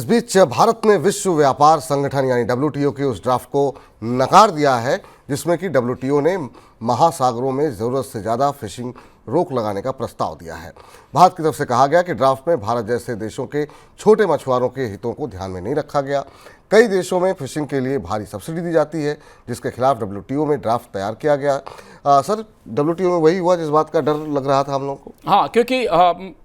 बीच भारत ने विश्व व्यापार संगठन यानी डब्ल्यूटीओ के उस ड्राफ्ट को नकार दिया है जिसमें कि डब्ल्यूटीओ ने महासागरों में ज़रूरत से ज़्यादा फिशिंग रोक लगाने का प्रस्ताव दिया है। भारत की तरफ से कहा गया कि ड्राफ्ट में भारत जैसे देशों के छोटे मछुआरों के हितों को ध्यान में नहीं रखा गया। कई देशों में फिशिंग के लिए भारी सब्सिडी दी जाती है जिसके खिलाफ डब्ल्यूटीओ में ड्राफ्ट तैयार किया गया। सर, डब्ल्यूटीओ में वही हुआ जिस बात का डर लग रहा था हम लोगों को। हाँ, क्योंकि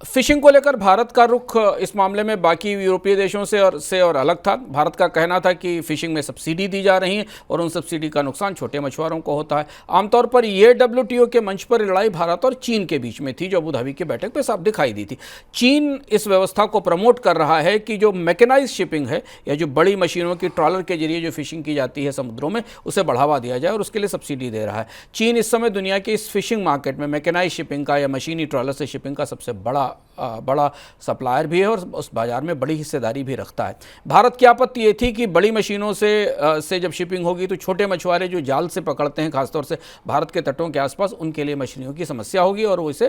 फिशिंग को लेकर भारत का रुख इस मामले में बाकी यूरोपीय देशों से और अलग था। भारत का कहना था कि फिशिंग में सब्सिडी दी जा रही है और उन सब्सिडी का नुकसान छोटे मछुआरों को होता है। आमतौर पर ये डब्ल्यूटीओ के मंच पर लड़ाई भारत और चीन के बीच में थी, जो अबू धाबी की बैठक पे साफ दिखाई दी थी। चीन इस व्यवस्था को प्रमोट कर रहा है कि जो मैकेनाइज शिपिंग है या जो बड़ी मशीनों की ट्रॉलर के जरिए जो फिशिंग की जाती है समुद्रों में, उसे बढ़ावा दिया जाए और उसके लिए सब्सिडी दे रहा है। चीन इस समय दुनिया के इस फिशिंग मार्केट में मैकेनाइज शिपिंग का या मशीनी ट्रॉलर से शिपिंग का सबसे बड़ा सप्लायर भी है और उस बाजार में बड़ी हिस्सेदारी भी रखता है। भारत की आपत्ति ये थी कि बड़ी मशीनों से जब शिपिंग होगी तो छोटे मछुआरे जो जाल से पकड़ते हैं, खासतौर से भारत के तटों के आसपास, उनके लिए मछलियों की समस्या होगी और वो इसे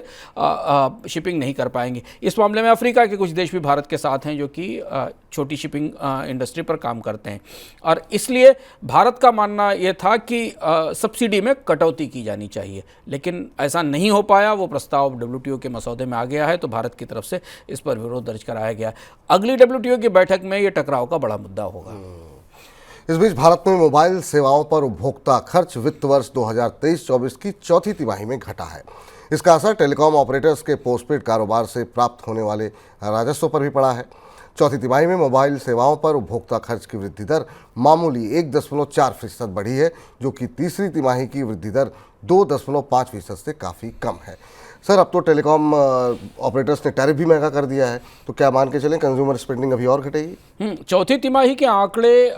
शिपिंग नहीं कर पाएंगे। इस मामले में अफ्रीका के कुछ देश भी भारत के साथ हैं जो कि छोटी शिपिंग इंडस्ट्री पर काम करते हैं और इसलिए भारत का मानना यह था कि सब्सिडी में कटौती की जानी चाहिए, लेकिन ऐसा नहीं हो पाया। वो प्रस्ताव डब्ल्यूटीओ के मसौदे में आ गया है तो भारत की तरफ से इस पर विरोध दर्ज कराया गया। अगली डब्ल्यूटीओ की बैठक में यह टकराव का बड़ा मुद्दा होगा। इस बीच भारत में मोबाइल सेवाओं पर उपभोक्ता खर्च वित्त वर्ष 2023-24 की चौथी तिमाही में घटा है। इसका असर टेलीकॉम ऑपरेटर्स के पोस्टपेड कारोबार से प्राप्त होने वाले राजस्व पर भी पड़ा है। चौथी तिमाही में मोबाइल सेवाओं पर उपभोक्ता खर्च की वृद्धि दर मामूली 1.4% बढ़ी है, जो कि तीसरी तिमाही की वृद्धि दर 2.5% से काफ़ी कम है। सर, अब तो टेलीकॉम ऑपरेटर्स ने टैरिफ भी महंगा कर दिया है, तो क्या मान के चलें कंज्यूमर स्पेंडिंग अभी और घटेगी? चौथी तिमाही के आंकड़े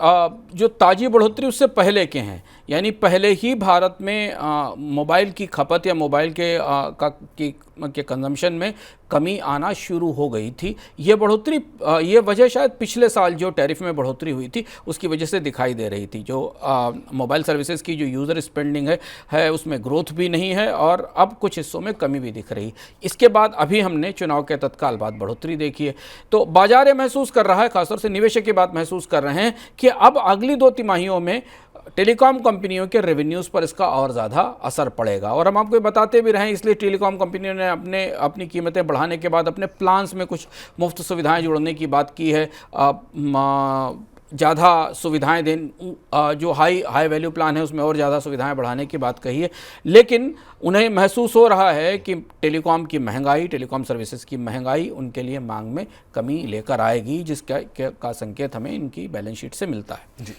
जो ताजी बढ़ोतरी उससे पहले के हैं, यानी पहले ही भारत में मोबाइल की खपत या मोबाइल के कंजम्पशन में कमी आना शुरू हो गई थी। ये बढ़ोतरी, ये वजह शायद पिछले साल जो टैरिफ में बढ़ोतरी हुई थी उसकी वजह से दिखाई दे रही थी। जो मोबाइल सर्विसेज की जो यूज़र स्पेंडिंग है उसमें ग्रोथ भी नहीं है और अब कुछ हिस्सों में कमी भी दिख रही। इसके बाद अभी हमने चुनाव के तत्काल बाद बढ़ोतरी देखी है, तो बाजार ये महसूस कर रहा है, खासतौर से निवेशक की बात महसूस कर रहे हैं कि अब अगली 2 तिमाहियों में टेलीकॉम कंपनियों के रेवेन्यूज़ पर इसका और ज़्यादा असर पड़ेगा। और हम आपको बताते भी रहें, इसलिए टेलीकॉम कंपनियों ने अपनी कीमतें बढ़ाने के बाद अपने प्लान्स में कुछ मुफ्त सुविधाएं जोड़ने की बात की है। ज़्यादा सुविधाएं जो हाई वैल्यू प्लान है उसमें और ज़्यादा सुविधाएं बढ़ाने की बात कही है, लेकिन उन्हें महसूस हो रहा है कि टेलीकॉम की महंगाई, टेलीकॉम सर्विसेज की महंगाई उनके लिए मांग में कमी लेकर आएगी, जिसका संकेत हमें इनकी बैलेंस शीट से मिलता है। जी।